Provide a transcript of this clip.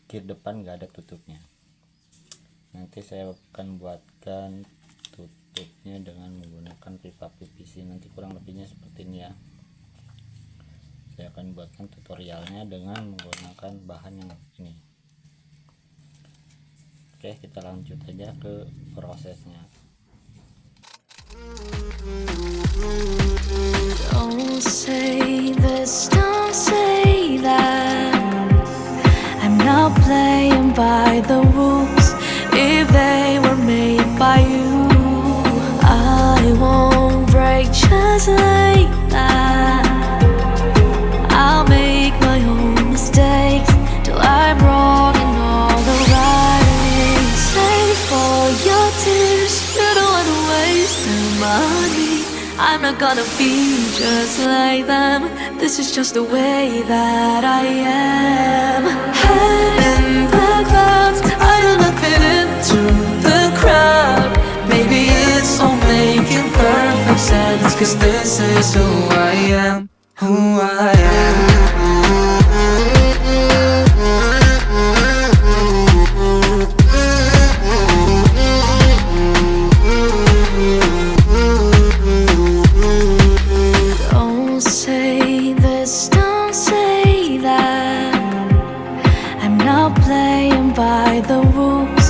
kir depan nggak ada tutupnya. Nanti saya akan buatkan tutupnya dengan menggunakan pipa PVC. Nanti kurang lebihnya seperti ini ya. Saya akan buatkan tutorialnya dengan menggunakan bahan yang ini. Oke, kita lanjut aja ke prosesnya. Don't say this, don't say that. I'm not playing by the rules if they were made by you. I won't break just like that. I'll make my own mistakes till I'm wrong in all the right. Save all your tears, you don't wanna waste them on me. I'm not gonna be just like them. This is just the way that I am. Head in the clouds, I do not fit into the crowd. Maybe it's all making perfect sense, 'cause this is who I am, who I am. Don't say this, don't say that. I'm not playing by the rules